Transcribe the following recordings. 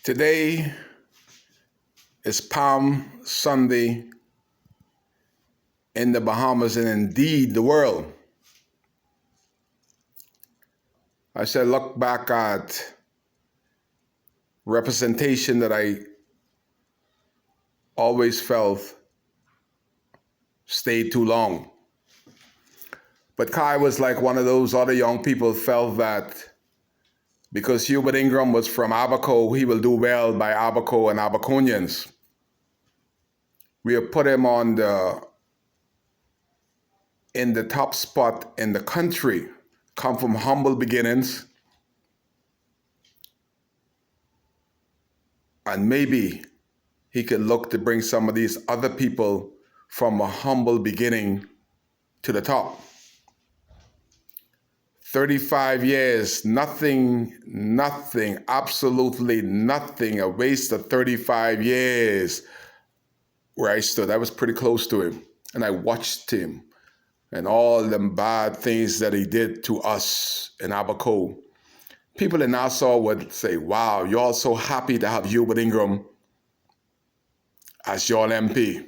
Today is Palm Sunday in the Bahamas and indeed the world. I said, look back at representation that I always felt stayed too long. But Kai was like one of those other young people felt that because Hubert Ingram was from Abaco, he will do well by Abaco and Abaconians. We have put him in the top spot in the country, come from humble beginnings. And maybe he could look to bring some of these other people from a humble beginning to the top. 35 years, nothing, absolutely nothing, a waste of 35 years where I stood. I was pretty close to him and I watched him and all them bad things that he did to us in Abaco. People in Nassau would say, wow, you're all so happy to have Hubert Ingram as your MP.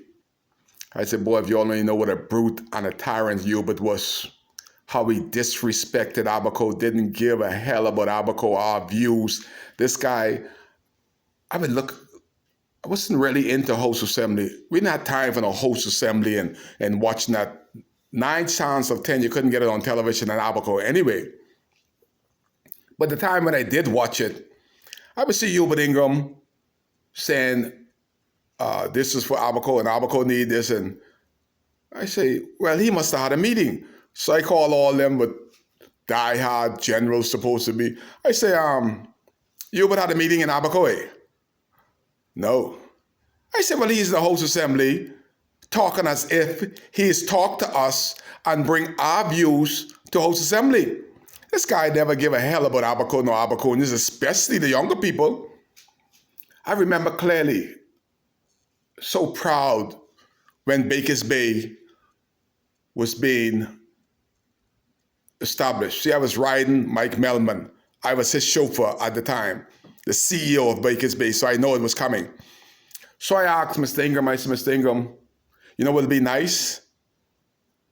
I said, boy, if you only know what a brute and a tyrant Hubert was, how he disrespected Abaco, didn't give a hell about Abaco, our views. This guy, I wasn't really into host assembly. We didn't have time for no host assembly and watching that. 9 times out of 10, you couldn't get it on television in Abaco anyway. But the time when I did watch it, I would see Hubert Ingram saying, this is for Abaco and Abaco need this. And I say, well, he must have had a meeting. So I call all them with die-hard generals supposed to be. I say, Hubert had a meeting in Abaco? No. I said, well, he's the host assembly talking as if he's talked to us and bring our views to host assembly. This guy never give a hell about Abaco nor Abaconians, especially the younger people. I remember clearly, so proud when Bakers Bay was being established. See, I was riding Mike Melman. I was his chauffeur at the time, the CEO of Bakers Bay, so I know it was coming. So I asked Mr. Ingram, I said, Mr. Ingram, you know what would be nice?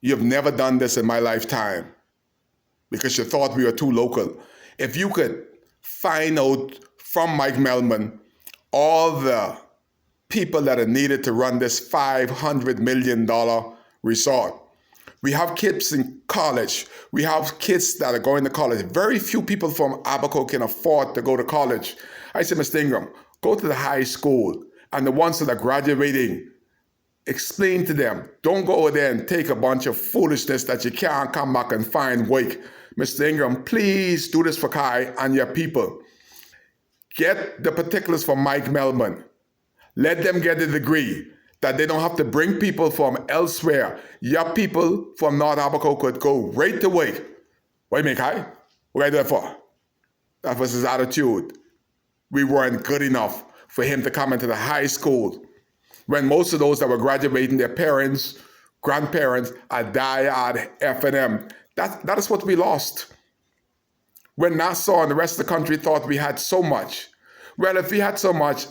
You've never done this in my lifetime because you thought we were too local. If you could find out from Mike Melman all the people that are needed to run this $500 million resort. We have kids in college. We have kids that are going to college. Very few people from Abaco can afford to go to college. I said, Mr. Ingram, go to the high school and the ones that are graduating, explain to them, don't go over there and take a bunch of foolishness that you can't come back and find wake. Mr. Ingram, please do this for Kai and your people. Get the particulars from Mike Melman. Let them get a degree that they don't have to bring people from elsewhere. Your people from North Abaco could go right to Wake. What do you mean, Kai? What are you doing for? That was his attitude. We weren't good enough for him to come into the high school when most of those that were graduating, their parents, grandparents, are die-hard F&M. That is what we lost. When Nassau and the rest of the country thought we had so much. Well, if we had so much,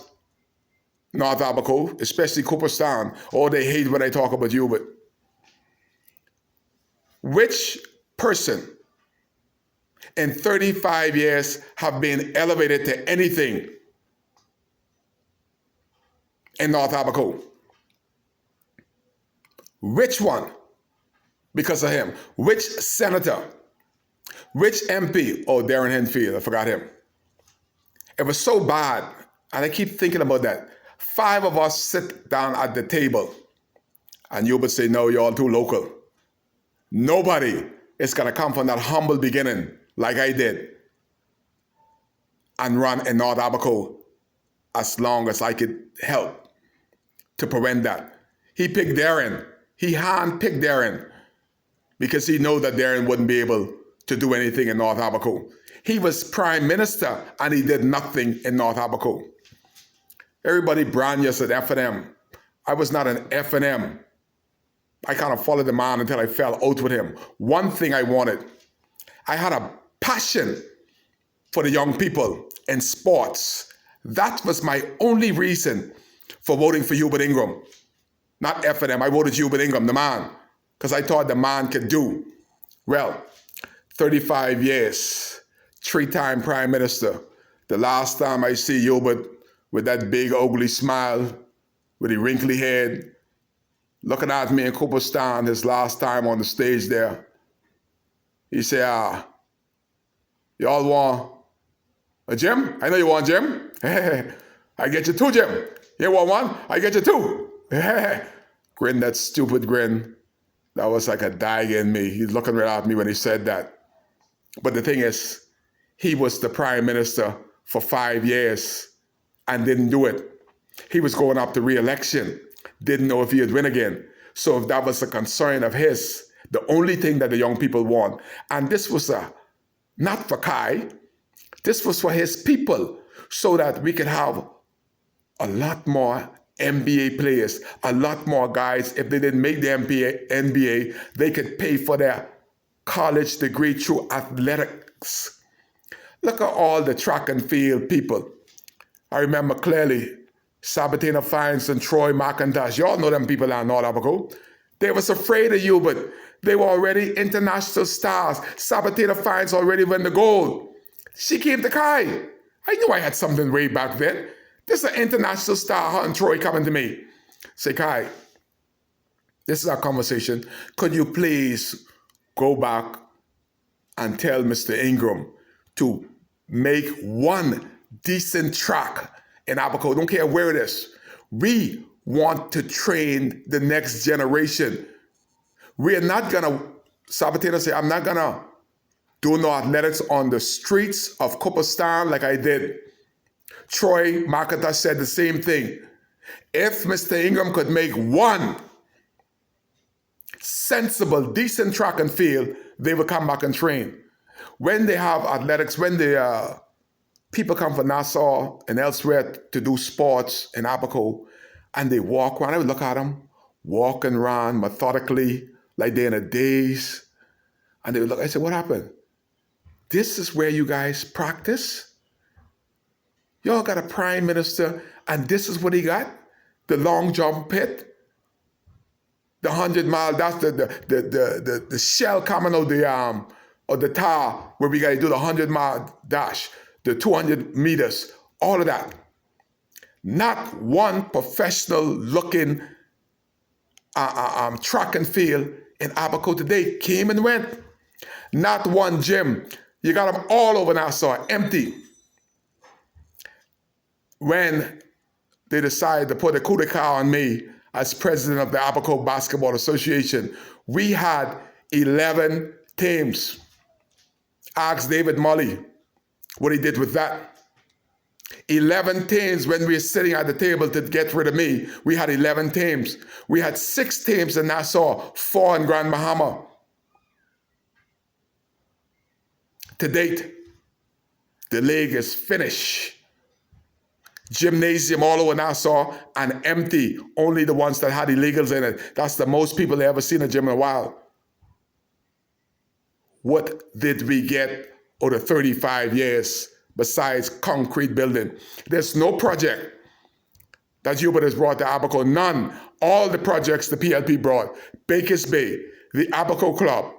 North Abaco, especially Cooperstown, oh, they hate when I talk about Hubert. Which person in 35 years have been elevated to anything in North Abaco? Which one? Because of him. Which senator? Which MP? Oh, Darren Henfield, I forgot him. It was so bad, and I keep thinking about that. 5 of us sit down at the table, and you would say, no, you're all too local. Nobody is going to come from that humble beginning like I did and run in North Abaco as long as I could help to prevent that. He picked Darren. He handpicked Darren because he knew that Darren wouldn't be able to do anything in North Abaco. He was prime minister and he did nothing in North Abaco. Everybody brand us at F&M. I was not an F&M. I kind of followed the man until I fell out with him. One thing I wanted, I had a passion for the young people in sports That was my only reason for voting for Hubert Ingraham. Not F and M. I voted Hubert Ingraham, the man, because I thought the man could do. Well, 35 years, 3-time Prime Minister. The last time I see Hubert with that big ugly smile, with a wrinkly head, looking at me in Cooperstown his last time on the stage there, he said, y'all want a gym? I know you want a gym. I get you 2 gym. You want 1? I get you 2. Grin, that stupid grin. That was like a dagger in me. He's looking right at me when he said that. But the thing is, he was the Prime Minister for 5 years and didn't do it. He was going up to re-election, didn't know if he would win again. So if that was a concern of his, the only thing that the young people want, and this was not for Kai, this was for his people, so that we could have a lot more NBA players, a lot more guys. If they didn't make the NBA, they could pay for their college degree through athletics. Look at all the track and field people. I remember clearly Sabatina Fines and Troy McIntosh. You all know them people down North Abaco. They was afraid of you, but they were already international stars. Sabatina Fines already won the gold. She came to Kai. I knew I had something way back then. This is an international star, her and Troy coming to me. Say, Kai, this is our conversation. Could you please go back and tell Mr. Ingraham to make 1 decent track in Abaco? Don't care where it is. We want to train the next generation. We're not going to, Sabatina say, I'm not going to do no athletics on the streets of Cooperstown like I did. Troy McIntosh said the same thing. If Mr. Ingraham could make 1 sensible, decent track and field, they would come back and train. When they have athletics, when the people come from Nassau and elsewhere to do sports in Abaco, and they walk around, I would look at them, walking around methodically, like they're in a daze. And they would look, I said, what happened? This is where you guys practice? Y'all got a Prime Minister, and this is what he got? The long jump pit? The 100-mile, that's the shell coming out of the tower where we got to do the 100-mile dash, the 200 meters, all of that. Not 1 professional-looking track and field in Abaco today came and went. Not 1 gym. You got them all over Nassau, empty. When they decided to put a coup d'etat on me as president of the Abaco Basketball Association, we had 11 teams. Ask David Mully what he did with that. 11 teams. When we were sitting at the table to get rid of me, we had 11 teams. We had 6 teams in Nassau, 4 in Grand Bahama. To date, the league is finished. Gymnasium all over Nassau and empty. Only the ones that had illegals in it. That's the most people they ever seen a gym in a while. What did we get over 35 years besides concrete building? There's no project that Hubert has brought to Abaco. None. All the projects the PLP brought. Bakers Bay, the Abaco Club,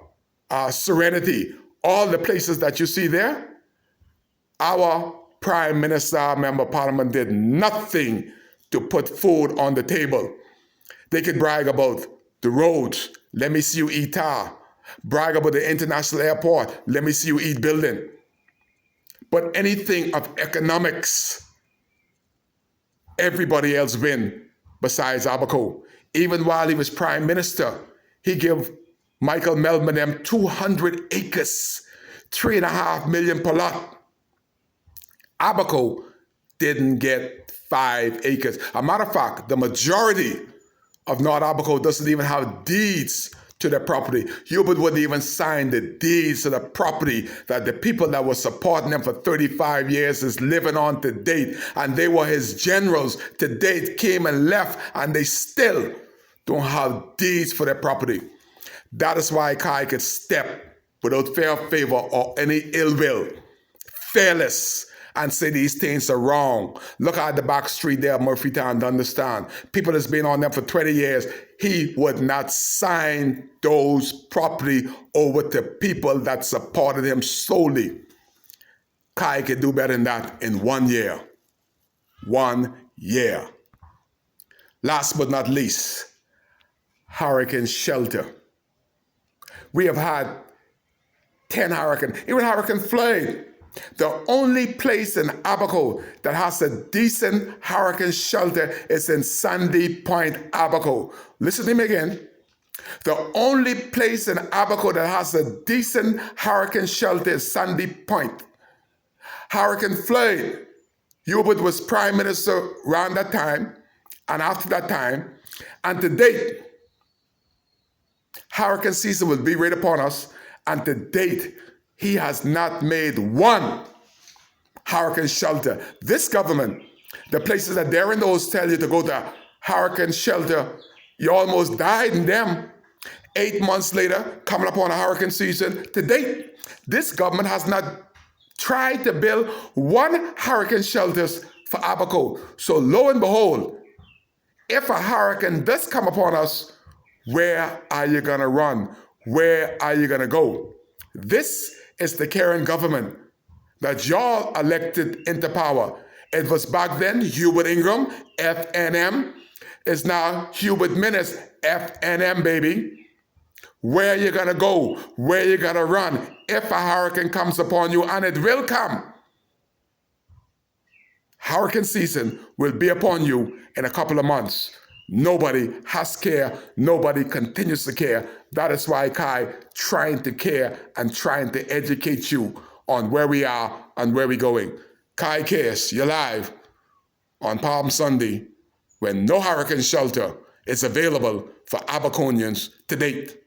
Serenity, all the places that you see there, our Prime Minister, Member of Parliament did nothing to put food on the table. They could brag about the roads. Let me see you eat tar. Brag about the international airport. Let me see you eat building. But anything of economics, everybody else win besides Abaco. Even while he was Prime Minister, he gave Michael Melvin them 200 acres, 3.5 million per lot. Abaco didn't get 5 acres. A matter of fact, the majority of North Abaco doesn't even have deeds to their property. Hubert wouldn't even sign the deeds to the property that the people that were supporting him for 35 years is living on to date. And they were his generals to date, came and left, and they still don't have deeds for their property. That is why Kai could step without fear, favor, or any ill will, fearless, and say these things are wrong. Look at the back street there, Murphytown, to understand. People that's been on them for 20 years. He would not sign those property over to people that supported him solely. Kai could do better than that in 1 year. 1 year. Last but not least, hurricane shelter. We have had 10 hurricanes, even Hurricane Floyd. The only place in Abaco that has a decent hurricane shelter is in Sandy Point, Abaco. Listen to me again. The only place in Abaco that has a decent hurricane shelter is Sandy Point. Hurricane Floyd, Hubert was prime minister around that time and after that time. And to date, hurricane season will be right upon us. And to date, he has not made one hurricane shelter. This government, the places that they're in those tell you to go to hurricane shelter, you almost died in them. 8 months later, coming upon a hurricane season, to date, this government has not tried to build one hurricane shelters for Abaco. So lo and behold, if a hurricane does come upon us, where are you going to run? Where are you going to go? This is the current government that y'all elected into power. It was back then Hubert Ingraham, FNM. It's now Hubert Minnis, FNM, baby. Where are you going to go? Where are you going to run if a hurricane comes upon you? And it will come. Hurricane season will be upon you in a couple of months. Nobody has care. Nobody continues to care. That is why Kai trying to care and trying to educate you on where we are and where we're going. Kai cares. You're live on Palm Sunday when no hurricane shelter is available for Abaconians to date.